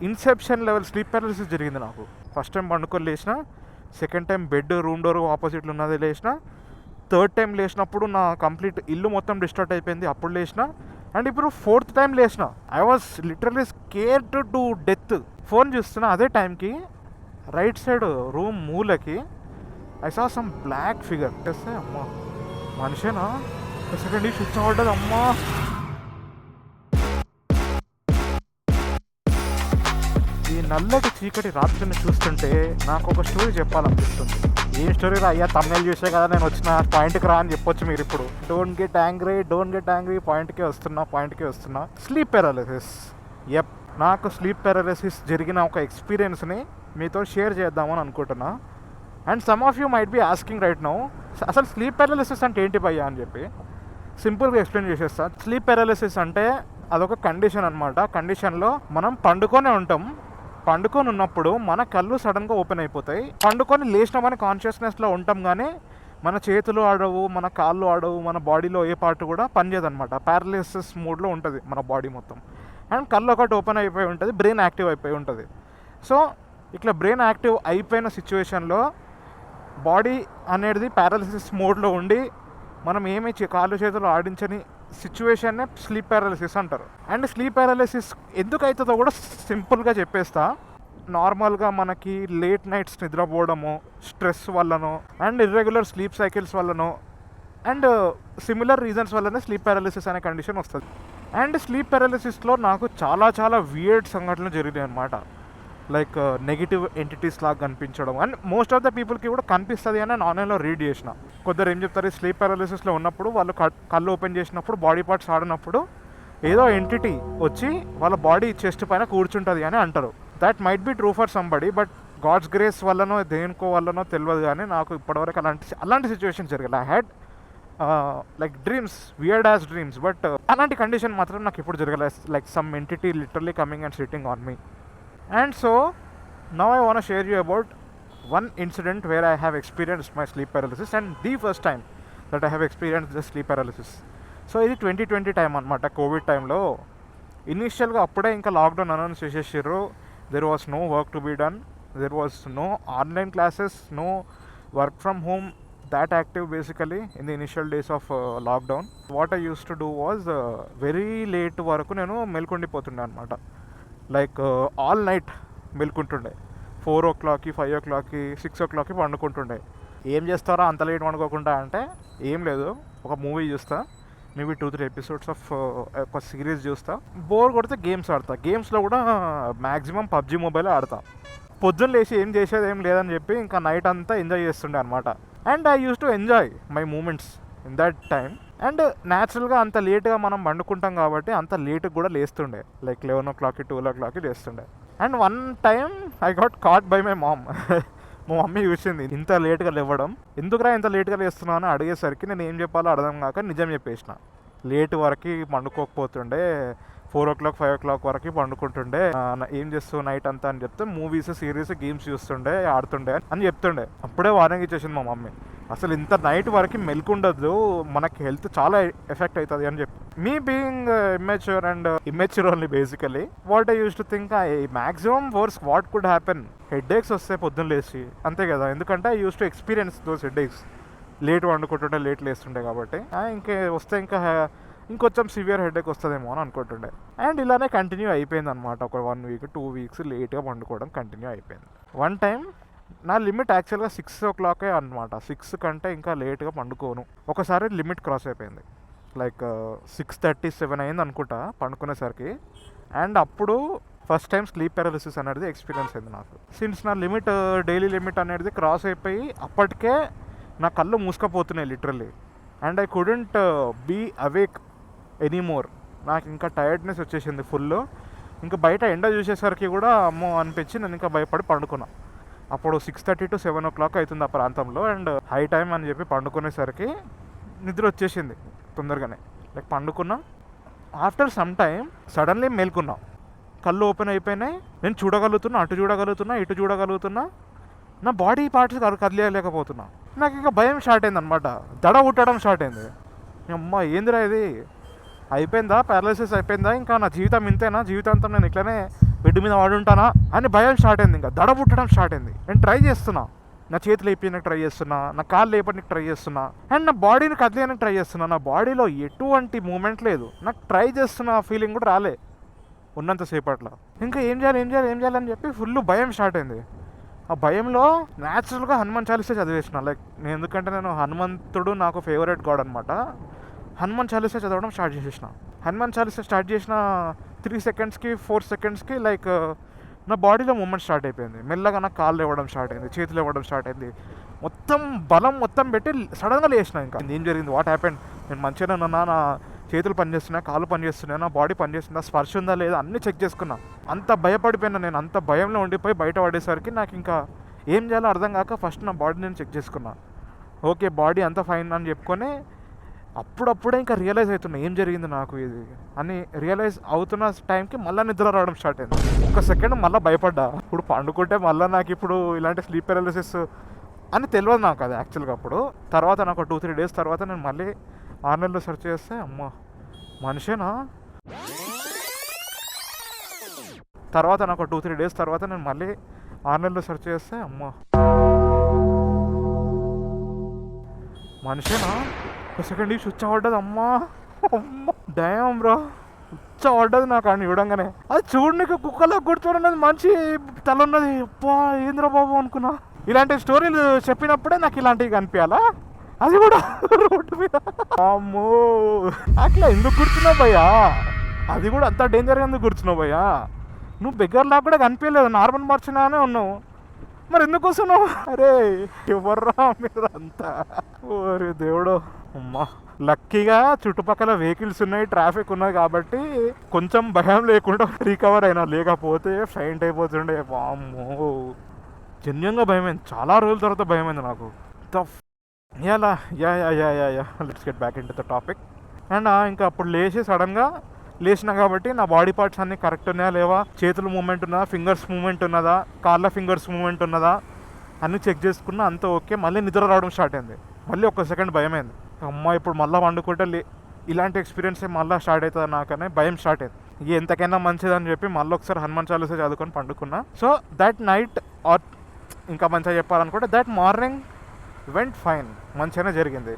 Inception level sleep paralysis జరిగింది నాకు. First time పండుకొని లేచిన, second time bedroom door ఆపోజిట్లో ఉన్నది లేచిన, థర్డ్ టైం లేచినప్పుడు నా కంప్లీట్ ఇల్లు మొత్తం డిస్టర్బ్ అయిపోయింది, అప్పుడు లేచిన. అండ్ ఇప్పుడు ఫోర్త్ టైం లేచిన. I was literally scared to death. Phone చూస్తున్నా, అదే టైంకి రైట్ సైడ్ రూమ్ మూలకి I saw some black figure. చేస్తే అమ్మా మనిషేనా, సెకండ్ స్విచ్ అవ్వడదు. అమ్మా ఈ నల్లటి చీకటి రాత్రిని చూస్తుంటే నాకు ఒక స్టోరీ చెప్పాలనిపిస్తుంది. ఏం స్టోరీ రా అయ్యా, తమిళ చూసే కదా నేను వచ్చిన, పాయింట్కి రా అని చెప్పొచ్చు మీరు ఇప్పుడు. డోంట్ గెట్ యాంగ్రీ, పాయింట్కే వస్తున్నా. Sleep paralysis. ఎప్, నాకు స్లీప్ పారాలిసిస్ జరిగిన ఒక ఎక్స్పీరియన్స్ని మీతో షేర్ చేద్దామని అనుకుంటున్నా. And some of you might be asking right now, అసలు స్లీప్ పారాలిసిస్ అంటే ఏంటి భయ్యా అని చెప్పి సింపుల్గా ఎక్స్ప్లెయిన్ చేసేస్తా. స్లీప్ పారాలిసిస్ అంటే అదొక కండిషన్ అనమాట. కండిషన్లో మనం పండుకొనే ఉంటాం. పండుకొని ఉన్నప్పుడు మన కళ్ళు సడన్గా ఓపెన్ అయిపోతాయి. పండుకొని లేచినామని కాన్షియస్నెస్లో ఉంటాం, కానీ మన చేతులు ఆడవు, మన కాళ్ళు ఆడవు, మన బాడీలో ఏ పార్ట్ కూడా పనిచేయదనమాట. పారాలిసిస్ మోడ్లో ఉంటుంది మన బాడీ మొత్తం. అండ్ కళ్ళు ఒకటి ఓపెన్ అయిపోయి ఉంటుంది, బ్రెయిన్ యాక్టివ్ అయిపోయి ఉంటుంది. సో ఇట్లా బ్రెయిన్ యాక్టివ్ అయిపోయిన సిచ్యువేషన్లో బాడీ అనేది పారాలిసిస్ మోడ్లో ఉండి మనం ఏమీ కాళ్ళు చేతులు ఆడించని సిచ్యువేషన్నే స్లీప్ పారాలిసిస్ అంటారు. అండ్ స్లీప్ పారాలిసిస్ ఎందుకు అవుతుందో కూడా సింపుల్గా చెప్పేస్తా. నార్మల్గా మనకి లేట్ నైట్స్ నిద్రపోవడము, స్ట్రెస్ వల్లనో, అండ్ ఇర్రెగ్యులర్ స్లీప్ సైకిల్స్ వల్లనో, అండ్ సిమిలర్ రీజన్స్ వల్లనే స్లీప్ పారాలిసిస్ అనే కండిషన్ వస్తుంది. అండ్ స్లీప్ పారాలిసిస్లో నాకు చాలా వియర్డ్ సంఘటనలు జరిగాయి అనమాట. లైక్ నెగిటివ్ ఎంటిటీస్ లాగా కనిపించడం. అండ్ మోస్ట్ ఆఫ్ ద పీపుల్కి కూడా కనిపిస్తుంది అని నేను ఆన్లైన్లో రీడ్ చేసిన. కొందరు ఏం చెప్తారు, ఈ స్లీప్ పారాలిసిస్లో ఉన్నప్పుడు వాళ్ళు కళ్ళు ఓపెన్ చేసినప్పుడు, బాడీ పార్ట్స్ ఆడినప్పుడు ఏదో ఎంటిటీ వచ్చి వాళ్ళ బాడీ చెస్ట్ పైన కూర్చుంటుంది అని అంటారు. That might be true for somebody, but God's grace వల్లనో దేనికో వల్లనో తెలియదు, కానీ నాకు ఇప్పటివరకు అలాంటి సిచ్యువేషన్ జరగలేదు. I had like dreams, weird as dreams, but అలాంటి కండిషన్ మాత్రం నాకు ఇప్పుడు జరగలేదు. Like some entity literally coming and sitting on me. And so now I want to share you about one incident where I have experienced my sleep paralysis, and the first time that I have experienced the sleep paralysis. So ఇది 2020 time అనమాట, covid టైంలో. ఇనీషియల్గా అప్పుడే ఇంకా lockdown announce చేసేసారు. There was no work to be done, there was no online classes, no work from home that active basically in the initial days of lockdown. What I used to do was very late వరకు నేను మెల్కొండిపోతుండే అనమాట. Like all night మెలుకుంటుండే. 4 o'clock, 5 o'clock, 6 o'clock పండుకుంటుండే. ఏం చేస్తారా అంత late పండుకోకుండా అంటే ఏం లేదు, ఒక మూవీ చూస్తా, మేబీ 2-3 ఎపిసోడ్స్ ఆఫ్ ఒక సిరీస్ చూస్తా. బోర్ కొడితే గేమ్స్ ఆడతా. గేమ్స్లో కూడా మ్యాక్సిమం పబ్జీ మొబైల్ ఆడతా. పొద్దున్న లేచి ఏం చేసేది ఏం లేదని చెప్పి ఇంకా నైట్ అంతా ఎంజాయ్ చేస్తుండే అనమాట. And I use to enjoy my moments in that time. And న్యాచురల్గా అంత లేట్గా మనం పండుకుంటాం కాబట్టి అంత లేట్గా కూడా లేస్తుండే. లైక్ 11 o'clock, 12 o'clock లేస్తుండే. And one time I got caught by my mom. మా మమ్మీ చూసింది ఇంత లేట్గా లేవడం, ఎందుకురా ఇంత లేట్గా లేస్తున్నావు అని అడిగేసరికి నేను ఏం చెప్పాలో అర్థం కాక నిజం చెప్పేసిన. లేట్ వరకు పండుకోకపోతుండే, 4 o'clock, 5 o'clock వరకు పండుకుంటుండే. ఏం చేస్తావు నైట్ అంతా అని చెప్తే మూవీస్, సిరీస్, గేమ్స్ చూస్తుండే, ఆడుతుండే అని చెప్తుండే. అప్పుడే వార్నింగ్ ఇచ్చేసింది మా మమ్మీ, అసలు ఇంత నైట్ వరకు మెల్కుండద్దు, మనకి హెల్త్ చాలా ఎఫెక్ట్ అవుతుంది అని చెప్పి. Me being immature only basically, what I use to think maximum worse what could happen, headaches వస్తాయి పొద్దున్న లేచి, అంతే కదా. ఎందుకంటే I use to experience those headaches. Late వండుకుంటుండే, లేట్ లేస్తుండే కాబట్టి ఇంకా వస్తే ఇంకొంచెం సివియర్ హెడ్ఏక్ వస్తుందేమో అని అనుకుంటుండే. అండ్ ఇలానే కంటిన్యూ అయిపోయింది అనమాట. ఒక 1 week, 2 weeks లేట్గా పండుకోవడం కంటిన్యూ అయిపోయింది. వన్ టైం నా లిమిట్ యాక్చువల్గా 6 o'clock అనమాట. 6 కంటే ఇంకా లేట్గా పండుకోను. ఒకసారి లిమిట్ క్రాస్ అయిపోయింది. లైక్ 6:37 అయింది అనుకుంటా పండుకునేసరికి. అండ్ అప్పుడు ఫస్ట్ టైం స్లీప్ పారాలిసిస్ అనేది ఎక్స్పీరియన్స్ అయింది నాకు. సిన్స్ నా లిమిట్, డైలీ లిమిట్ అనేది క్రాస్ అయిపోయి అప్పటికే నా కళ్ళు మూసుకపోతున్నాయి literally. And I couldn't be awake anymore. నాకు ఇంకా టైర్డ్నెస్ వచ్చేసింది ఫుల్. ఇంకా బయట ఎండ చూసేసరికి కూడా అమ్మో అనిపించి నేను ఇంకా భయపడి పండుకున్నా. అప్పుడు 6:30 to 7 o'clock అవుతుంది ఆ ప్రాంతంలో. అండ్ హై టైం అని చెప్పి పండుకునేసరికి నిద్ర వచ్చేసింది తొందరగానే. లైక్ పండుకున్నా. ఆఫ్టర్ సమ్ టైమ్ సడన్లీ మేల్కున్నా, కళ్ళు ఓపెన్ అయిపోయినాయి. నేను చూడగలుగుతున్నా, అటు చూడగలుగుతున్నా, ఇటు చూడగలుగుతున్నా. నా బాడీ పార్ట్స్ కదిలేయలేకపోతున్నా. నాకు ఇంకా భయం స్టార్ట్ అయింది అనమాట, దడ పుట్టడం స్టార్ట్ అయింది. అమ్మ ఏందిరా ఇది, అయిపోయిందా, పారాలిసిస్ అయిపోయిందా, ఇంకా నా జీవితం ఇంతేనా, జీవితాంతం నేను ఇట్లనే బెడ్ మీద వాడుంటానా అని భయం స్టార్ట్ అయింది. ఇంకా దడ పుట్టడం స్టార్ట్ అయింది. నేను ట్రై చేస్తున్నా, నా చేతులు అయిపోయినాక ట్రై చేస్తున్నా, నా కాళ్ళు లేపడానికి ట్రై చేస్తున్నా, అండ్ నా బాడీని కదిలేయడానికి ట్రై చేస్తున్నా. నా బాడీలో ఎటువంటి మూమెంట్ లేదు, నాకు ట్రై చేస్తున్న ఫీలింగ్ కూడా రాలే ఉన్నంతసేపట్లో. ఇంకా ఏం చేయాలి అని చెప్పి ఫుల్ భయం స్టార్ట్ అయింది. ఆ భయంలో న్యాచురల్గా హనుమాన్ చాలీసా చదివేసిన. లైక్ నేను ఎందుకంటే నేను హనుమంతుడు నాకు ఫేవరెట్ గాడ్ అనమాట. హనుమాన్ చాలీసా చదవడం స్టార్ట్ చేసేసిన. హనుమాన్ చాలీసా స్టార్ట్ చేసిన 3 సెకండ్స్కి 4 సెకండ్స్కి లైక్ నా బాడీలో మూమెంట్ స్టార్ట్ అయిపోయింది. మెల్లగా నా కాళ్ళు ఇవ్వడం స్టార్ట్ అయింది, చేతులు ఇవ్వడం స్టార్ట్ అయింది. మొత్తం బలం మొత్తం పెట్టి సడన్గా లేచిన. ఇంకా ఏం జరిగింది, వాట్ హ్యాపెండ్, నేను మంచిగానే ఉన్నా, నా చేతులు పనిచేస్తున్నా, కాళ్ళు పనిచేస్తున్నాయి, నా బాడీ పనిచేస్తుందా, స్పర్శ ఉందా లేదా అన్నీ చెక్ చేసుకున్నా. అంత భయపడిపోయినా నేను. అంత భయంలో ఉండిపోయి బయట పడేసరికి నాకు ఇంకా ఏం చేయాలో అర్థం కాక ఫస్ట్ నా బాడీ నేను చెక్ చేసుకున్నా. ఓకే బాడీ అంతా ఫైన్ అని చెప్పుకొని అప్పుడప్పుడే ఇంకా రియలైజ్ అవుతున్నా ఏం జరిగింది నాకు ఇది అని. రియలైజ్ అవుతున్న టైంకి మళ్ళీ నిద్ర రావడం స్టార్ట్ అయింది. 1 సెకండ్ మళ్ళీ భయపడ్డా. ఇప్పుడు పండుకుంటే మళ్ళీ నాకు ఇప్పుడు ఇలాంటి స్లీప్ పారాలిసిస్ అని తెలియదు నాకు అది యాక్చువల్గా. అప్పుడు తర్వాత నాకు 2-3 డేస్ తర్వాత నేను మళ్ళీ ఆన్లైన్లో సెర్చ్ చేస్తే అమ్మ మనిషేనా. తర్వాత నాకు 2-3 డేస్ తర్వాత నేను మళ్ళీ ఆన్లైన్లో సెర్చ్ చేస్తే అమ్మ మనిషేనా. 1 సెకండ్ స్విచ్ పడ్డది. అమ్మా డయం బ్రో, స్విచ్ పడ్డది నాకు అని చూడంగానే. అది చూడడానికి కుక్కలా కూర్చొని మంచి తల ఉన్నది. అబ్బా ఏంద్రా బాబు అనుకున్నా. ఇలాంటి స్టోరీలు చెప్పినప్పుడే నాకు ఇలాంటివి కనిపించాలా, అది కూడా రోడ్డు మీద. అమ్మో అట్లా ఎందుకు కూర్చున్నావు భయ్యా, అది కూడా అంత డేంజర్గా ఎందుకు కూర్చున్నావు భయ్యా. నువ్వు బెగ్గర్లా కూడా కనిపించలేదు, నార్మల్ మార్చినానే ఉన్నావు, మరి ఎందుకు వస్తున్నావు. అరే ఎవర్రా మీరు అంతా, ఓరే దేవుడు. అమ్మా లక్కీగా చుట్టుపక్కల వెహికల్స్ ఉన్నాయి, ట్రాఫిక్ ఉన్నాయి కాబట్టి కొంచెం భయం లేకుండా రికవర్ అయినా, లేకపోతే ఫైంట్ అయిపోతుండే. అమ్మో జెన్యున్గా భయమైంది, చాలా రోజుల తర్వాత భయమైంది నాకు. Let's get back in to the topic. And ఇంకా అప్పుడు లేచి సడన్గా లేచినా కాబట్టి నా బాడీ పార్ట్స్ అన్నీ కరెక్ట్ ఉన్నాయా లేవా, చేతుల మూమెంట్ ఉన్నదా, ఫింగర్స్ మూమెంట్ ఉన్నదా, కాళ్ళ ఫింగర్స్ మూమెంట్ ఉన్నదా అన్నీ చెక్ చేసుకున్నా, అంతా ఓకే. మళ్ళీ నిద్ర రావడం స్టార్ట్ అయింది. మళ్ళీ 1 సెకండ్ భయమైంది. అమ్మ ఇప్పుడు మళ్ళీ వండుకుంటే ఇలాంటి ఎక్స్పీరియన్స్ మళ్ళీ స్టార్ట్ అవుతుంది నాకనే భయం స్టార్ట్ అయింది. ఎంతకైనా మంచిదని చెప్పి మళ్ళీ ఒకసారి హనుమాన్ చాలీసా చదువుకొని పండుకున్నా. సో దట్ నైట్ ఆర్ ఇంకా మంచిగా చెప్పాలనుకుంటే దట్ మార్నింగ్ వెంట్ ఫైన్, మంచిగానే జరిగింది.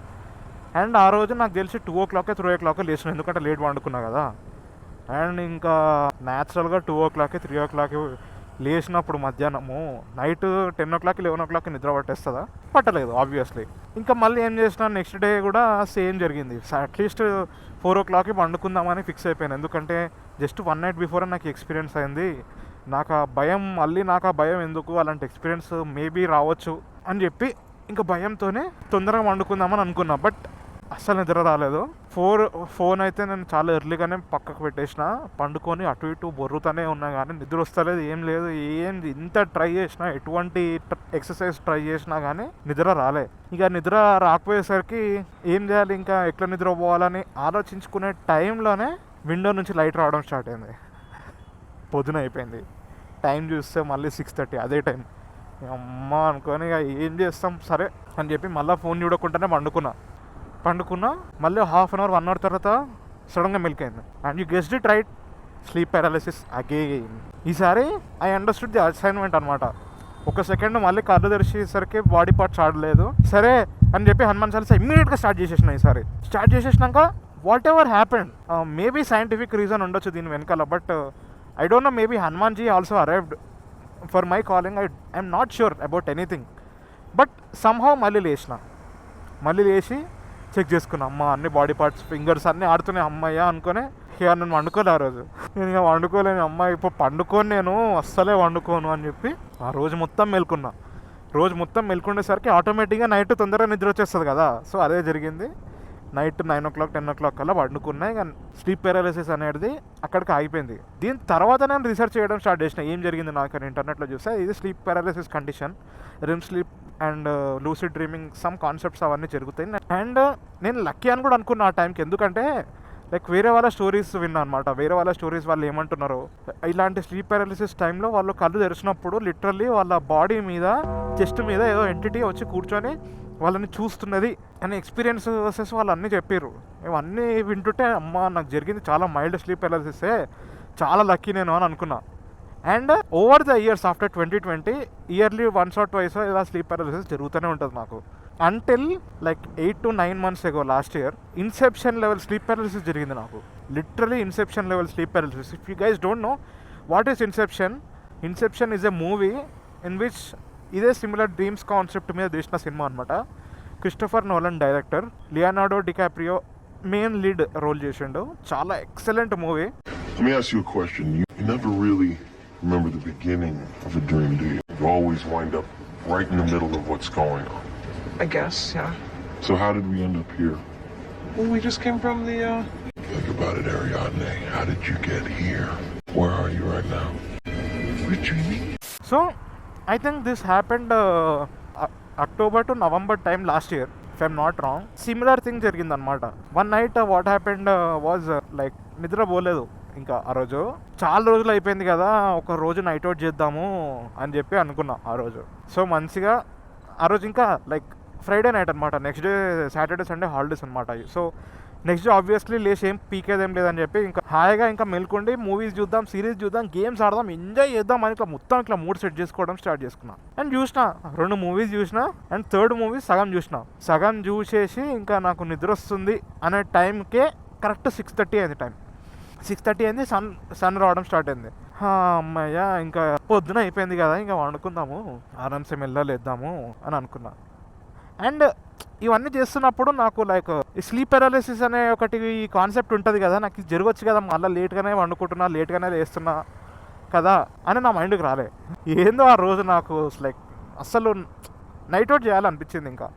అండ్ ఆ రోజు నాకు తెలిసి 2 o'clock 3 o'clock లేచిన, ఎందుకంటే లేట్ వండుకున్నా కదా. అండ్ ఇంకా న్యాచురల్గా 2 o'clock 3 o'clock లేచినప్పుడు మధ్యాహ్నము నైట్ 10 o'clock 11 o'clock నిద్ర పట్టేస్తుందా, పట్టలేదు ఆబ్వియస్లీ. ఇంకా మళ్ళీ ఏం చేసిన, నెక్స్ట్ డే కూడా సేమ్ జరిగింది. అట్లీస్ట్ 4 o'clock పండుకుందామని ఫిక్స్ అయిపోయాను, ఎందుకంటే జస్ట్ 1 night బిఫోర్ నాకు ఎక్స్పీరియన్స్ అయింది. నాకు ఆ భయం మళ్ళీ, నాకు ఆ భయం ఎందుకు, అలాంటి ఎక్స్పీరియన్స్ మేబీ రావచ్చు అని చెప్పి ఇంకా భయంతోనే తొందరగా వండుకుందామని అనుకున్నా. బట్ అస్సలు నిద్ర రాలేదు. ఫోన్ అయితే నేను చాలా ఎర్లీగానే పక్కకు పెట్టేసిన, పండుకొని అటు ఇటు బొర్రుతూనే ఉన్నా కానీ నిద్ర వస్తలేదు, ఏం లేదు. ఇంత ట్రై చేసినా, ఎటువంటి ఎక్సర్సైజ్ ట్రై చేసినా కానీ నిద్ర రాలే. ఇక నిద్ర రాకపోయేసరికి ఏం చేయాలి, ఇంకా ఎట్లా నిద్ర పోవాలని ఆలోచించుకునే టైంలోనే విండో నుంచి లైట్ రావడం స్టార్ట్ అయింది. పొద్దున అయిపోయింది, టైం చూస్తే మళ్ళీ 6:30 అదే టైం. అమ్మ అనుకొని ఇక ఏం చేస్తాం సరే అని చెప్పి మళ్ళీ ఫోన్ చూడకుండానే పండుకున్నా. మళ్ళీ 1/2 hour 1 hour తర్వాత సడన్గా మెల్క్ అయింది. And you guessed it right, sleep paralysis again. ఈసారి ఐ అండర్స్టూడ్ ది అసైన్మెంట్ అనమాట. 1 సెకండ్ మళ్ళీ కళ్ళు తెరిచేసరికి బాడీ పార్ట్స్ ఆడలేదు. సరే అని చెప్పి హనుమాన్ చాలీసా ఇమ్మీడియట్గా స్టార్ట్ చేసేసిన. ఈసారి స్టార్ట్ చేసేసినాక whatever happened, maybe scientific reason ఉండొచ్చు దీని వెనకాల, but I don't know, maybe Hanumanji also arrived for my calling. I'm not sure about anything. But somehow మళ్ళీ లేచి చెక్ చేసుకున్నా. అమ్మ అన్ని బాడీ పార్ట్స్ ఫింగర్స్ అన్నీ ఆడుతున్నాయి, అమ్మయ్య అనుకునే. ఇక నేను వండుకోలే ఆ రోజు, నేను ఇక వండుకోలేను. అమ్మ ఇప్పుడు పండుకొని నేను అస్సలే వండుకోను అని చెప్పి ఆ రోజు మొత్తం మెలుకుండేసరికి ఆటోమేటిక్గా నైట్ తొందరగా నిద్ర వచ్చేస్తుంది కదా. సో అదే జరిగింది. నైట్ 9 o'clock 10 o'clock కల్లా పండుకున్నా. ఇక స్లీప్ పారాలిసిస్ అనేది అక్కడికి ఆగిపోయింది. దీని తర్వాత నేను రీసెర్చ్ చేయడం స్టార్ట్ చేసిన, ఏం జరిగింది నాకు అని. ఇంటర్నెట్లో చూస్తే ఇది sleep paralysis condition, rim sleep and lucid dreaming some concepts అవన్నీ జరుగుతాయి. అండ్ నేను లక్కీ అని కూడా అనుకున్నా ఆ టైంకి, ఎందుకంటే లైక్ వేరే వాళ్ళ స్టోరీస్ విన్నా అనమాట. వేరే వాళ్ళ స్టోరీస్ వాళ్ళు ఏమంటున్నారు, ఇలాంటి స్లీప్ పారాలిసిస్ టైంలో వాళ్ళు కళ్ళు తెరిచినప్పుడు లిటరల్లీ వాళ్ళ బాడీ మీద, చెస్ట్ మీద ఏదో ఎంటిటీ వచ్చి కూర్చొని వాళ్ళని చూస్తున్నది అనే ఎక్స్పీరియన్సెస్ వాళ్ళు అన్నీ చెప్పారు. ఇవన్నీ వింటుంటే అమ్మ నాకు జరిగింది చాలా మైల్డ్ స్లీప్ పారాలిసిసే, చాలా లక్కీ నేను అని అనుకున్నా. And over the years after 2020 yearly once or twice ఇలా స్లీప్ పారాలిసిస్ జరుగుతూనే ఉంటుంది నాకు. Until like 8 to 9 months ago last year inception level sleep paralysis జరిగింది నాకు. Literally inception level sleep paralysis. If you guys don't know what is inception, inception is a movie in which ఇదే similar dreams concept మీద తీసిన cinema అనమాట. Christopher Nolan director, Leonardo DiCaprio main lead role చేసిండు. చాలా excellent movie. Let me ask you a question. You never really remember the beginning of a dream, do you? You always wind up right in the middle of what's going on. I guess, yeah. So how did we end up here? Well, we just came from the, Think about it, Ariadne. How did you get here? Where are you right now? We're dreaming. So, I think this happened October to November time last year, if I'm not wrong. Similar thing జరిగిందనమాట. One night what happened was like నిద్ర పోలేదు ఇంకా ఆ రోజు. చాలా రోజులు అయిపోయింది కదా, ఒక రోజు నైట్ అవుట్ చేద్దాము అని చెప్పి అనుకున్నా ఆ రోజు. సో మంచిగా ఆ రోజు ఇంకా లైక్ ఫ్రైడే నైట్ అనమాట. Next day Saturday Sunday holidays అనమాట. సో నెక్స్ట్ డే ఆబ్వియస్లీ లేచి ఏం పీకేదేం లేదని చెప్పి ఇంకా హాయిగా ఇంకా మెల్కుండి మూవీస్ చూద్దాం, సిరీస్ చూద్దాం, గేమ్స్ ఆడదాం, ఎంజాయ్ చేద్దాం అని ఇట్లా మొత్తం ఇట్లా మూడ్ సెట్ చేసుకోవడం స్టార్ట్ చేసుకున్నా. అండ్ చూసిన 2 మూవీస్ చూసిన. అండ్ థర్డ్ మూవీ సగం చూసేసి ఇంకా నాకు నిద్ర వస్తుంది అనే టైంకే కరెక్ట్ 6:30 అయింది. టైం 6:30 అయింది. సన్ రావడం స్టార్ట్ అయింది. అమ్మయ్య ఇంకా పొద్దున అయిపోయింది కదా, ఇంకా వండుకుందాము, ఆరామ్సే మెల్లలేద్దాము అని అనుకున్నా. అండ్ ఇవన్నీ చేస్తున్నప్పుడు నాకు లైక్ స్లీప్ పారాలిసిస్ అనే ఒకటి కాన్సెప్ట్ ఉంటుంది కదా, నాకు ఇది జరగవచ్చు కదా, మళ్ళీ లేట్గానే వండుకుంటున్నా, లేట్గానే లేస్తున్నా కదా అని నా మైండ్కి రాలే. ఏందో ఆ రోజు నాకు లైక్ అస్సలు నైట్ అవుట్ చేయాలనిపించింది. ఇంకా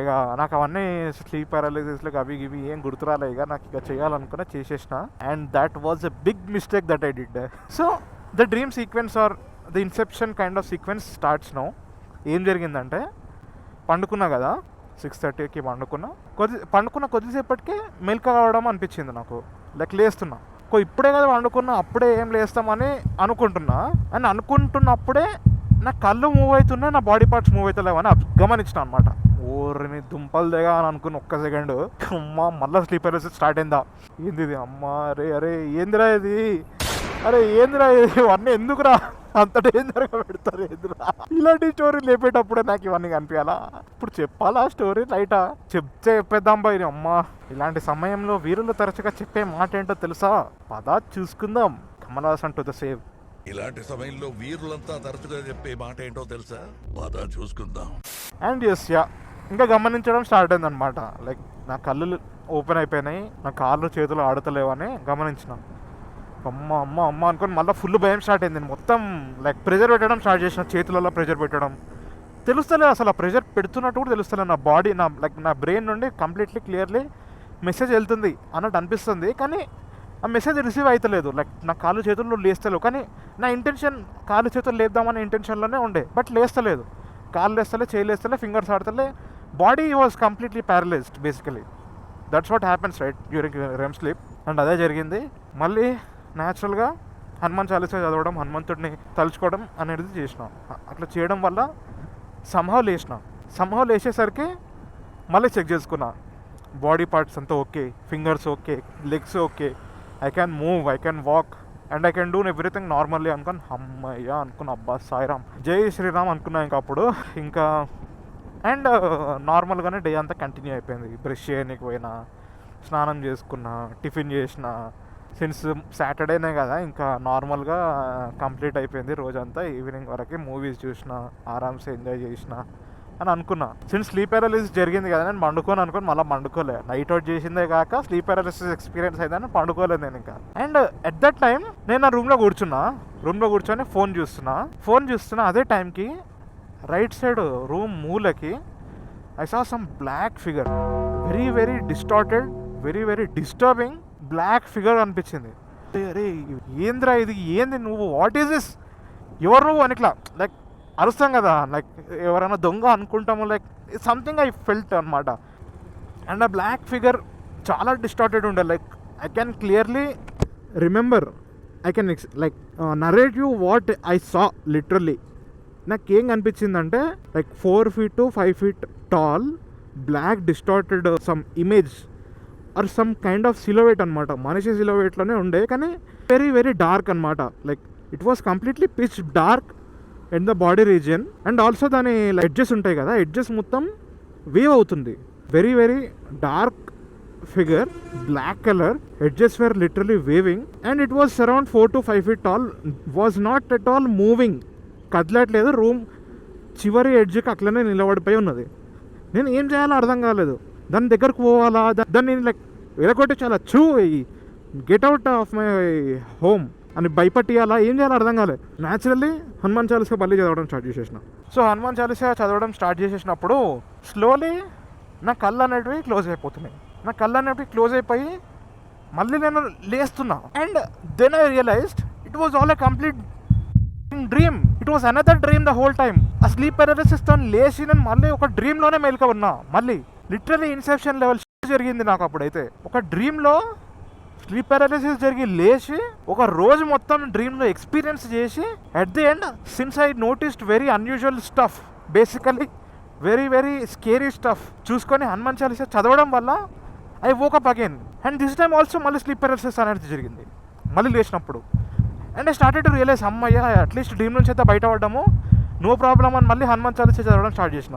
ఇక నాకు అవన్నీ స్లీప్ పారాలిసిస్లకు అవి ఇవి ఏం గుర్తురాలే. ఇక నాకు ఇక చేయాలనుకున్నా చేసేసిన. And that was a big mistake that I did. So the dream sequence or the inception kind of sequence starts now. ఏం జరిగిందంటే పండుకున్నా కదా, 6:30కి పండుకున్న కొద్దిసేపటికే మెల్క కావడం అనిపించింది నాకు. లైక్ లేస్తున్నా, ఇప్పుడే కదా పండుకున్నా, అప్పుడే ఏం లేస్తామని అనుకుంటున్నా. అండ్ అనుకుంటున్నప్పుడే నా కళ్ళు మూవ్ అవుతున్నాయి, నా బాడీ పార్ట్స్ మూవ్ అవుతలేవు అని గమనించిన అనమాట. ఓరిని దుంపలు దిగా అని అనుకున్న ఒక్క సెకండ్. అమ్మ మళ్ళీ స్లీప్ పారాలిసిస్ స్టార్ట్ అయిందా, ఏంది ఇది, అమ్మ అరే ఏందిరా ఇది, ఏందిరా ఇది, ఇవన్నీ ఎందుకురా అంత డేంజర్గా పెడతారు, ఏందిరా ఇలాంటి స్టోరీ లేపేటప్పుడే నాకు ఇవన్నీ కనిపించాలా. ఇప్పుడు చెప్పాలా స్టోరీ లైటా, చెప్పేద్దాం బాయ్. అమ్మ ఇలాంటి సమయంలో వీరులు తరచుగా చెప్పే మాట ఏంటో తెలుసా, పదా చూసుకుందాం, Kamal Haasan to the save. ఇలాంటి సమయంలో వీరులంతా తరచుగా చెప్పే మాట ఏంటో తెలుసా, బాధ చూసుకుందాం. అండ్ ఎస్ యా, ఇంకా గమనించడం స్టార్ట్ అయింది అనమాట. లైక్ నా కళ్ళు ఓపెన్ అయిపోయినాయి, నా కాళ్ళు చేతులు ఆడతలేవని గమనించిన. అమ్మ అనుకొని మళ్ళీ ఫుల్ భయం స్టార్ట్ అయింది. మొత్తం లైక్ ప్రెషర్ పెట్టడం స్టార్ట్ చేసిన, చేతులలో ప్రెషర్ పెట్టడం. తెలుస్తలేదు అసలు, ఆ ప్రెషర్ పెడుతున్నట్టు కూడా తెలుస్తలేదు. నా బాడీ నా బ్రెయిన్ నుండి కంప్లీట్లీ క్లియర్లీ మెసేజ్ వెళ్తుంది అన్నట్టు అనిపిస్తుంది, కానీ ఆ మెసేజ్ రిసీవ్ అవుతలేదు. లైక్ నా కాళ్ళు చేతుల్లో లేస్తలేవు, కానీ నా ఇంటెన్షన్ కాళ్ళు చేతులు లేద్దామనే ఇంటెన్షన్లోనే ఉండే, బట్ లేస్తలేదు. కాళ్ళు లేస్తలే, చేయలేస్తలే, ఫింగర్స్ ఆడతలే, body was completely paralysed basically. That's what happens right during REM sleep. And అదే జరిగింది. మళ్ళీ న్యాచురల్గా హనుమాన్ చాలీసా చదవడం, హనుమంతుడిని తలుచుకోవడం అనేది చేసినాం. అట్లా చేయడం వల్ల సంహవ్ లేచేసరికి మళ్ళీ చెక్ చేసుకున్నా, బాడీ పార్ట్స్ అంతా okay, fingers okay, legs okay, I can move, I can walk and I can do everything normally అనుకుని అమ్మయ్య అనుకున్నా. అబ్బా సాయిరామ్, జై శ్రీరామ్ అనుకున్నా. ఇంకా అప్పుడు ఇంకా అండ్ నార్మల్గానే డే అంతా కంటిన్యూ అయిపోయింది. బ్రష్ చేయడానికి పోయినా, స్నానం చేసుకున్నా, టిఫిన్ చేసిన. సిన్స్ సాటర్డేనే కదా, ఇంకా నార్మల్గా కంప్లీట్ అయిపోయింది రోజంతా. ఈవినింగ్ వరకు మూవీస్ చూసిన, ఆరామ్సే ఎంజాయ్ చేసిన అని అనుకున్నా. సిన్స్ స్లీప్ పారాలిసిస్ జరిగింది కదా, నేను అనుకొని మళ్ళీ పండుకోలే. నైట్ అవుట్ చేసిందే కాక స్లీప్ పారాలిసిస్ ఎక్స్పీరియన్స్ అయిందని పండుకోలేదు నేను ఇంకా. అండ్ ఎట్ దట్ టైం నేను నా రూమ్లో కూర్చొని ఫోన్ చూస్తున్నా. అదే టైంకి రైట్ సైడ్ రూమ్ మూలకి I saw some black figure, very very distorted, very very disturbing black figure అనిపించింది. అరే ఏంద్రా ఇది, ఏంది నువ్వు, వాట్ ఈస్ దిస్, ఎవరు నువ్వు అని ఇట్లా లైక్ అరుస్తాం కదా, లైక్ ఎవరైనా దొంగ అనుకుంటాము, లైక్ సంథింగ్ ఐ ఫెల్ట్ అనమాట. అండ్ ఆ బ్లాక్ ఫిగర్ చాలా డిస్టార్టెడ్ ఉండే. Like I can clearly remember, I can like narrate you what I saw literally. నాకేం కనిపించిందంటే like 4 feet to 5 feet tall, black distorted some image or some kind of silhouette అనమాట. మనిషి సిలోవేట్లోనే ఉండే, కానీ very very dark అనమాట. Like it was completely pitch dark in the body region. And also దాని edges ఉంటాయి కదా, ఎడ్జెస్ మొత్తం వేవ్ అవుతుంది. Very very dark figure, black color, edges were literally waving and it was around 4 to 5 feet tall, was not at all moving. కదలట్లేదు, room చివరి ఎడ్జ్కి అట్లనే నిలబడిపోయి ఉన్నది. నేను ఏం చేయాలో అర్థం కాలేదు. దాని దగ్గరకు పోవాలా, దాన్ని నేను లైక్ వెలకొట్టి చాలా get out of my home అని భయపట్టియాలా, ఏం చేయాలో అర్థం కాలేదు. న్యాచురల్లీ హనుమాన్ చాలీసా మళ్ళీ చదవడం స్టార్ట్ చేసేసిన. సో హనుమాన్ చాలీసా చదవడం స్టార్ట్ చేసేసినప్పుడు స్లోలీ నా కళ్ళు అనేటివి క్లోజ్ అయిపోతున్నాయి. నా కళ్ళు అనేటివి క్లోజ్ అయిపోయి మళ్ళీ నేను లేస్తున్నా. And then I realised it was all a complete dream. It was another dream the whole time. ఆ స్లీప్ పారాలిసిస్తో లేచి నేను మళ్ళీ ఒక డ్రీమ్లోనే మేల్క ఉన్నా. మళ్ళీ లిటరలీ ఇన్సెప్షన్ లెవెల్ జరిగింది నాకు అప్పుడైతే. ఒక డ్రీమ్లో స్లీప్ పారాలిసిస్ జరిగి లేచి ఒక రోజు మొత్తం డ్రీమ్లో ఎక్స్పీరియన్స్ చేసి at the end since I noticed very unusual stuff, basically very very scary stuff చూసుకొని హనుమాన్ చాలీసా చదవడం వల్ల I woke up again. And this time also మళ్ళీ స్లీప్ పారాలిసిస్ అనేది జరిగింది మళ్ళీ లేచినప్పుడు. And I started to realize అమ్మయ్య అట్లీస్ట్ డ్రీమ్ నుంచి అయితే బయటపడ్డాము, నో ప్రాబ్లమ్ అని మళ్ళీ హనుమాన్ చాలీసా చదవడం స్టార్ట్ చేసిన.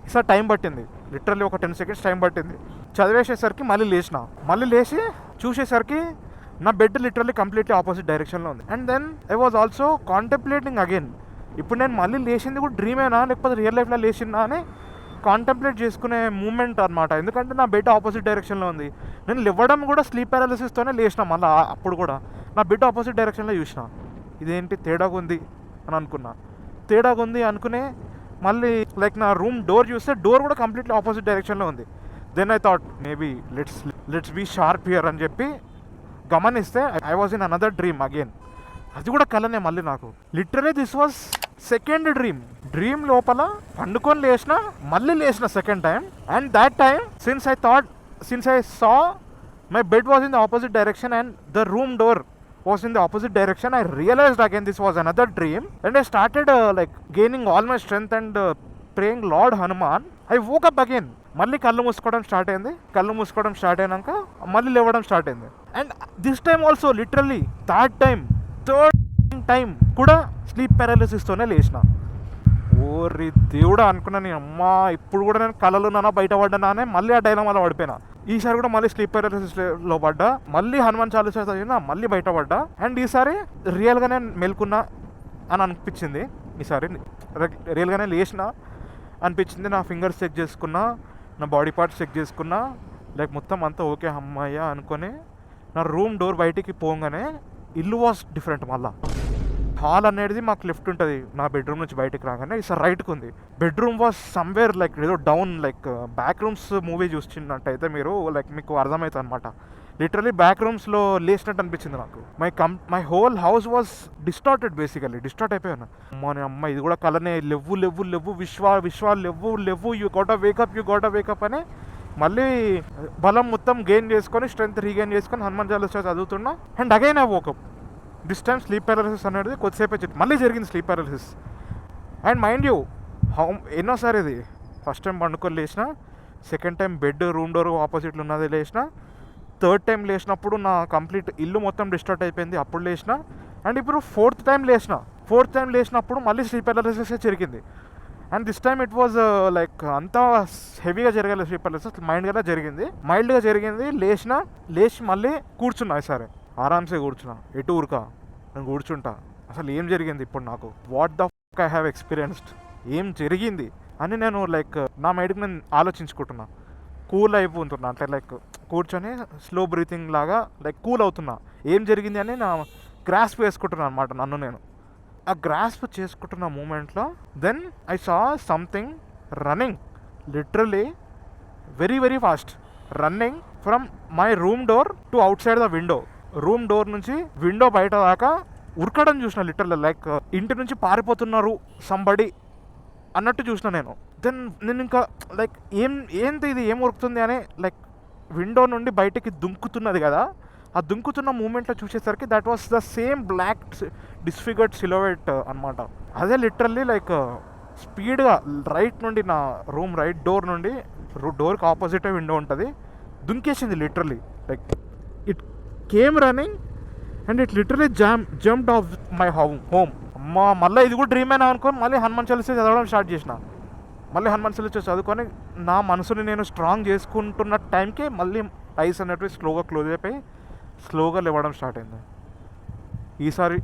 ఈసారి టైం పట్టింది, లిటరల్లీ ఒక 10 seconds టైం పట్టింది. చదివేసేసరికి మళ్ళీ లేచిన. మళ్ళీ లేచి చూసేసరికి నా బెడ్ లిటరల్లీ కంప్లీట్లీ ఆపోజిట్ డైరెక్షన్లో ఉంది. And then I was also contemplating again, ఇప్పుడు నేను మళ్ళీ లేచింది కూడా డ్రీమేనా లేకపోతే రియల్ లైఫ్లో లేచిందా అని కాంటెంప్లేట్ చేసుకునే మూమెంట్ అనమాట. ఎందుకంటే నా బెడ్ ఆపోజిట్ డైరెక్షన్లో ఉంది. నేను లేవడం కూడా స్లీప్ పారాలిసిస్తోనే లేచిన. మళ్ళీ అప్పుడు కూడా నా బెడ్ ఆపోజిట్ డైరెక్షన్లో చూసిన. ఇదేంటి తేడాగా ఉంది అని అనుకున్నా. తేడాగా ఉంది అనుకునే మళ్ళీ లైక్ నా రూమ్ డోర్ చూస్తే డోర్ కూడా కంప్లీట్లీ ఆపోజిట్ డైరెక్షన్లో ఉంది. Then I thought maybe let's be sharp here అని చెప్పి గమనిస్తే I was in another dream again. అది కూడా కలనే మళ్ళీ నాకు. Literally this was second dream. Dream లోపల పండుకొని లేచిన, మళ్ళీ లేచిన second time. And that time since I saw my bed was in the opposite direction and the room door was in the opposite direction, I realized again this was another dream. And I started like gaining all my strength and praying Lord Hanuman. I woke up again. మళ్ళీ కళ్ళు మూసుకోవడం start అయింది. కళ్ళు మూసుకోవడం start అయినాక మళ్ళీ లేవడం start అయింది. And this time also literally third time కూడా sleep పారాలిసిస్తోనే లేచిన. ఓరి దేవుడా అనుకున్నాను, అమ్మా ఇప్పుడు కూడా నేను కళలు నానా బయటపడ్డానా అని మళ్ళీ ఆ డైలామాలో పడిపోయినా. ఈసారి కూడా మళ్ళీ స్లీప్ పారాలిసిస్లో పడ్డా, మళ్ళీ హనుమాన్ చాలీసా చదివినా, మళ్ళీ బయటపడ్డా. అండ్ ఈసారి రియల్గానే మెలుకున్నా అని అనిపించింది. ఈసారి రియల్గానే లేచిన అనిపించింది. నా ఫింగర్స్ చెక్ చేసుకున్నా, నా బాడీ పార్ట్స్ చెక్ చేసుకున్నా, లైక్ మొత్తం అంతా ఓకే అమ్మాయ్య అనుకొని నా రూమ్ డోర్ బయటికి పోగానే ఇల్లు వాస్ డిఫరెంట్. మళ్ళీ హాల్ అనేది మాకు లెఫ్ట్ ఉంటుంది, నా బెడ్రూమ్ నుంచి బయటకు రాగానే ఈసారి రైట్కి ఉంది. బెడ్రూమ్ వాజ్ సమ్వేర్ లైక్ ఏదో down, like back rooms movie చూసినట్టయితే మీరు లైక్ మీకు అర్థమవుతుంది అనమాట. లిటరలీ బ్యాక్ రూమ్స్లో లేచినట్టు అనిపించింది నాకు. My whole house was distorted, basically distort అయిపోయాను. అమ్మ ఇది కూడా కలనే, లెవ్వు విశ్వాలు లెవ్వు యూ గోట్ వేకప్ అని మళ్ళీ బలం మొత్తం గెయిన్ చేసుకొని, స్ట్రెంత్ రీగెయిన్ చేసుకొని హనుమాన్ చాలీసా చదువుతున్నా. And again I woke up. This time sleep paralysis అనేది కొద్దిసేపు మళ్ళీ జరిగింది sleep paralysis. And mind you ఎన్నోసారి ఇది, ఫస్ట్ టైం పండుకొని లేచిన, second time bedroom door ఆపోజిట్లో ఉన్నది లేచిన, థర్డ్ టైం లేచినప్పుడు నా కంప్లీట్ ఇల్లు మొత్తం డిస్టార్ట్ అయిపోయింది అప్పుడు లేచిన. అండ్ ఇప్పుడు ఫోర్త్ టైం లేచినప్పుడు మళ్ళీ స్లీప్ పారాలిసిస్ జరిగింది. And this time it was like అంతా హెవీగా జరగలేదు స్లీప్ పారాలిసిస్, మైల్డ్గా జరిగింది. లేచి మళ్ళీ కూర్చున్నా. ఈసారి ఆరామ్సే కూర్చున్నా, ఎటు ఊరుకా నేను కూర్చుంటా. అసలు ఏం జరిగింది ఇప్పుడు నాకు, what the fuck I have experienced, ఏం జరిగింది అని నేను లైక్ నా మైండ్కి నేను ఆలోచించుకుంటున్నా. కూల్ అయిపోతున్నా, అంటే లైక్ కూర్చొని స్లో బ్రీతింగ్ లాగా లైక్ కూల్ అవుతున్నా. ఏం జరిగింది అని నా గ్రాస్ప్ చేసుకుంటున్నాను అనమాట నన్ను నేను. ఆ గ్రాస్ప్ చేసుకుంటున్న మూమెంట్లో then I saw something running, literally very very fast running from my room door to outside the window. Room door నుంచి విండో బయట దాకా ఉరకడం చూసిన, లిటరల్లీ లైక్ ఇంటి నుంచి పారిపోతున్నారు సంబడి అన్నట్టు చూసిన నేను. దెన్ నేను ఇంకా లైక్ ఏంటి ఇది, ఏం ఉరుకుతుంది అని లైక్ విండో నుండి బయటికి దుంకుతున్నది కదా, ఆ దుంకుతున్న మూమెంట్లో చూసేసరికి that was the same black disfigured silhouette అనమాట. అదే లిటరల్లీ లైక్ స్పీడ్గా రైట్ నుండి, నా రూమ్ రైట్ డోర్ నుండి డోర్కి ఆపోజిటే విండో ఉంటుంది, దుంకేసింది literally. Like it came running and it literally jumped off my home. అమ్మా మళ్ళీ ఇది కూడా డ్రీమేనా అనుకొని మళ్ళీ హనుమాన్ చాలీసా చదవడం స్టార్ట్ చేసిన. మళ్ళీ హనుమాన్ చాలీసా చదువుకొని నా మనసుని నేను స్ట్రాంగ్ చేసుకుంటున్న టైంకి మళ్ళీ ఐస్ అనేటివి స్లోగా క్లోజ్ అయిపోయి స్లోగా లేవడం స్టార్ట్ అయింది. ఈసారి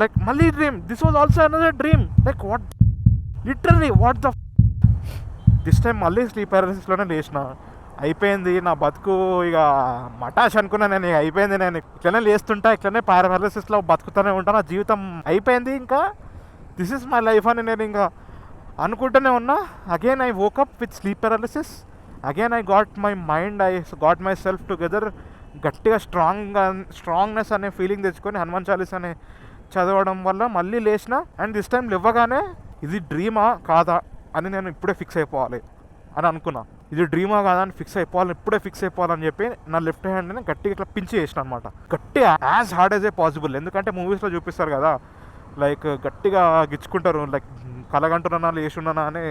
లైక్ మళ్ళీ dream, this was also another dream. Like what literally what the this time మళ్ళీ స్లీప్ పారాలిసిస్లోనే లేచిన. అయిపోయింది నా బతుకు, ఇక మటాష్ అనుకున్నా నేను. ఇక అయిపోయింది, నేను ఇట్లనే లేస్తుంటా, ఇట్లనే పారాలిసిస్లో బతుకుతూనే ఉంటా, నా జీవితం అయిపోయింది, ఇంకా దిస్ ఇస్ మై లైఫ్ అని నేను ఇంకా అనుకుంటూనే ఉన్నా. Again I woke up with sleep paralysis. Again I got my mind, I got my self together. గట్టిగా స్ట్రాంగ్నెస్ అనే ఫీలింగ్ తెచ్చుకొని హనుమాన్ చాలీసా అనే చదవడం వల్ల మళ్ళీ లేచిన. అండ్ దిస్ టైం లేవగానే ఇది డ్రీమా కాదా అని నేను ఇప్పుడే ఫిక్స్ అయిపోవాలి అని అనుకున్నా. ఇది డ్రీమా కాదా అని ఇప్పుడే ఫిక్స్ అయిపోవాలని చెప్పి నా లెఫ్ట్ హ్యాండ్ని గట్టిగా ఇట్లా పించి చేసిన అనమాట. గట్టిగా as hard as a possible. ఎందుకంటే మూవీస్లో చూపిస్తారు కదా, లైక్ గట్టిగా గిచ్చుకుంటారు, లైక్ కలగంటున్నా లేచున్నానా అని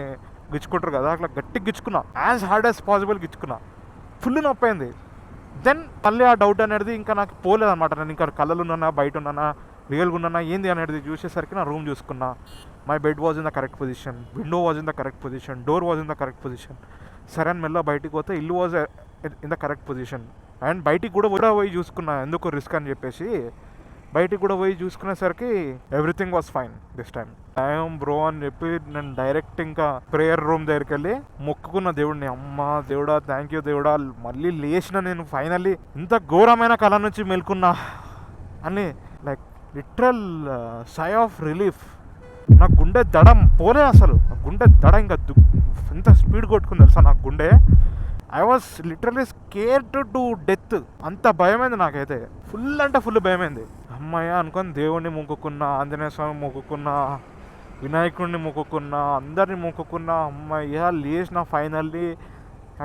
గిచ్చుకుంటారు కదా, అట్లా గట్టిగా గిచ్చుకున్నా, యాజ్ హార్డ్ యాజ్ పాసిబుల్ గిచ్చుకున్నా. ఫుల్ నొప్పి అయింది. దెన్ మళ్ళీ ఆ డౌట్ అనేది ఇంకా నాకు పోలేదన్నమాట. నేను ఇంకా కళ్ళలు ఉన్నానా, బయట ఉన్నానా, రియల్గా ఉన్నానా ఏంది అనేది చూసేసరికి నా రూమ్ చూసుకున్నా. My bed was in the correct position, window was in the correct position, door was in the correct position. సరే అని మెల్ల బయటికి పోతే ఇల్లు was in the correct position. And బయటికి కూడా పోయి చూసుకున్నా, ఎందుకు రిస్క్ అని చెప్పేసి బయటికి కూడా పోయి చూసుకునేసరికి everything was fine this time. Time bro అని చెప్పి నేను డైరెక్ట్ ఇంకా ప్రేయర్ రూమ్ దగ్గరికి వెళ్ళి మొక్కుకున్న దేవుడిని, అమ్మ దేవుడా థ్యాంక్ యూ దేవుడా, మళ్ళీ లేచిన నేను ఫైనల్లీ ఇంత ఘోరమైన కళ నుంచి మేల్కున్నా అని. Like literal sigh of relief. నా గుండె దడం పోలే అసలు, గుండె దడ ఇంకా ఎంత స్పీడ్ కొట్టుకుంది తెలుసా నా గుండె. I was literally scared to death. అంత భయమైంది నాకైతే, ఫుల్ అంటే ఫుల్ భయమైంది. అమ్మాయ అనుకొని దేవుడిని మొక్కుకున్నా, ఆంజనేయ స్వామి మొక్కుకున్నా, వినాయకుడిని మొక్కుకున్నా, అందరిని మొక్కుకున్నా. అమ్మాయ్య లేచిన ఫైనల్లీ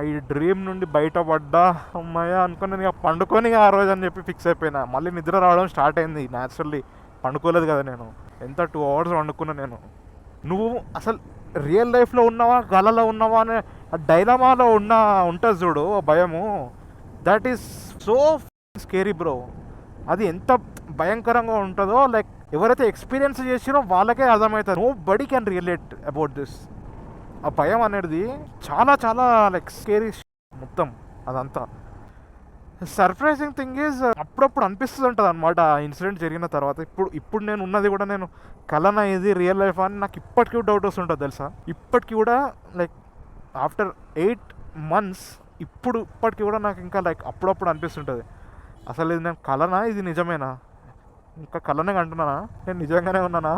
ఈ డ్రీమ్ నుండి బయటపడ్డా. అమ్మాయ అనుకుని నేను పండుకొని ఆ రోజు అని చెప్పి ఫిక్స్ అయిపోయినా. మళ్ళీ నిద్ర రావడం స్టార్ట్ అయింది న్యాచురల్లీ. పండుకోలేదు కదా నేను, ఎంత 2 hours వండుకున్నా నేను. నువ్వు అసలు రియల్ లైఫ్లో ఉన్నావా గలలో ఉన్నావా అనే డైలమాలో ఉంటుంది చూడు ఆ భయము. That is so scary bro. అది ఎంత భయంకరంగా ఉంటుందో లైక్ ఎవరైతే ఎక్స్పీరియన్స్ చేసిరో వాళ్ళకే అర్థమవుతుంది. Nobody can relate about this. ఆ భయం అనేది చాలా చాలా లైక్ స్కేరీ మొత్తం అదంతా. సర్ప్రైజింగ్ థింగ్ ఈజ్ అప్పుడప్పుడు అనిపిస్తుంది ఉంటుంది అనమాట ఆ ఇన్సిడెంట్ జరిగిన తర్వాత. ఇప్పుడు నేను ఉన్నది కూడా నేను కలనా ఇది రియల్ లైఫ్ అని నాకు ఇప్పటికీ డౌట్ వస్తుంటుంది తెలుసా. ఇప్పటికీ కూడా లైక్ ఆఫ్టర్ 8 months ఇప్పటికీ కూడా నాకు ఇంకా లైక్ అప్పుడప్పుడు అనిపిస్తుంటుంది, అసలు ఇది నేను కలనా ఇది నిజమేనా, ఇంకా కలనే అంటున్నానా, నేను నిజంగానే ఉన్నానా,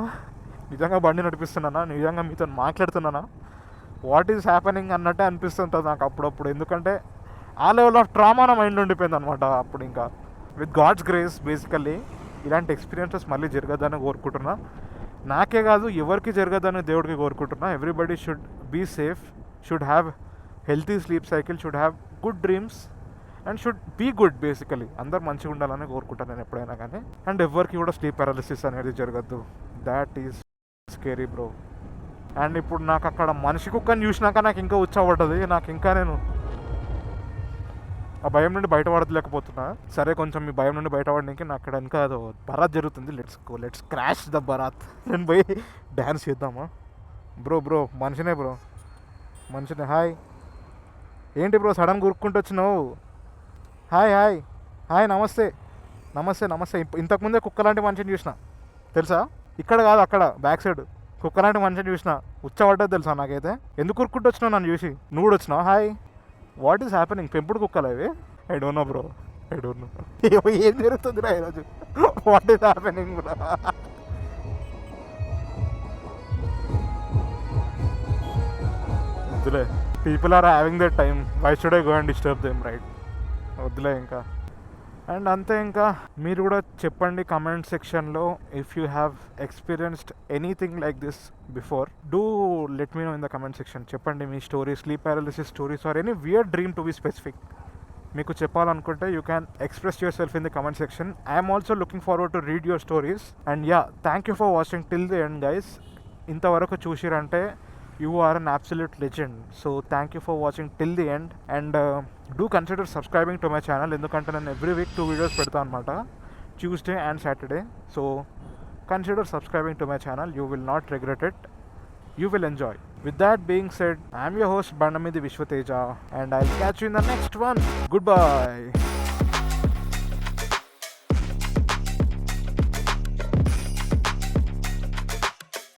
నిజంగా బండి నడిపిస్తున్నానా, నిజంగా మీతో మాట్లాడుతున్నానా, వాట్ ఈజ్ హ్యాపెనింగ్ అన్నట్టే అనిపిస్తుంటుంది నాకు అప్పుడప్పుడు. ఎందుకంటే ఆ లెవెల్ ఆఫ్ ట్రామా నా మైండ్ ఉండిపోయింది అనమాట అప్పుడు. ఇంకా విత్ గాడ్స్ గ్రేస్ బేసికల్లీ ఇలాంటి ఎక్స్పీరియన్సెస్ మళ్ళీ జరగదని కోరుకుంటున్నా. నాకే కాదు ఎవరికి జరగదని దేవుడికి కోరుకుంటున్నా. Everybody should be safe, should have healthy sleep cycle, should have good dreams and should be good. Basically అందరు మంచిగా ఉండాలని కోరుకుంటాను నేను ఎప్పుడైనా కానీ. అండ్ ఎవరికి కూడా స్లీప్ పారాలిసిస్ అనేది జరగద్దు. That is scary bro. అండ్ ఇప్పుడు నాకు అక్కడ మనిషి కుక్కని చూసినాక నాకు ఇంకా ఉచ్చబడ్డది. నాకు ఇంకా నేను ఆ భయం నుండి బయటపడలేకపోతున్నా. సరే కొంచెం మీ భయం నుండి బయటపడడానికి నాకు అక్కడ ఇంకా బరాత్ జరుగుతుంది. Let's crash the baraat. నేను పోయి డ్యాన్స్ చేద్దామా బ్రో మనిషినే బ్రో, మనిషినే. హాయ్ ఏంటి బ్రో సడన్ గురుక్కుంటూ వచ్చినావు? హాయ్ నమస్తే. ఇంతకుముందే కుక్క లాంటి మనిషిని చూసిన తెలుసా. ఇక్కడ కాదు అక్కడ బ్యాక్ సైడ్ కుక్క లాంటి మనిషిని చూసిన, ఉచ్చబడ్డది తెలుసా నాకైతే. ఎందుకు కురుక్కుంటూ వచ్చినావు నన్ను చూసి? నువ్వు కూడా వచ్చినావు? Hi, what is happening? పెంపుడు కుక్కలు అవి? I don't know bro, I don't know ఏం జరుగుతుంది రా ఈరోజు. What is happening bro? వద్దులే, people are having that time, why should I go and disturb them, right? వద్దులే ఇంకా. అండ్ అంతే, ఇంకా మీరు కూడా చెప్పండి కమెంట్ సెక్షన్లో if you have experienced anything like this before. Do let me know in the comment section. చెప్పండి మీ story, sleep paralysis stories or any weird dream to be specific. మీకు చెప్పాలనుకుంటే you can express yourself in the comment section. I'm also looking forward to read your stories. And yeah, thank you for watching till the end guys. ఇంతవరకు చూసిరంటే you are an absolute legend. So thank you for watching till the end, and do consider subscribing to my channel, ఎందుకంటే నేను every week 2 videos పెడతా అనమాట. Tuesday and Saturday. So consider subscribing to my channel. You will not regret it. You will enjoy. With that being said, I am your host Bandamidi Vishwateja, and I'll catch you in the next one. Goodbye.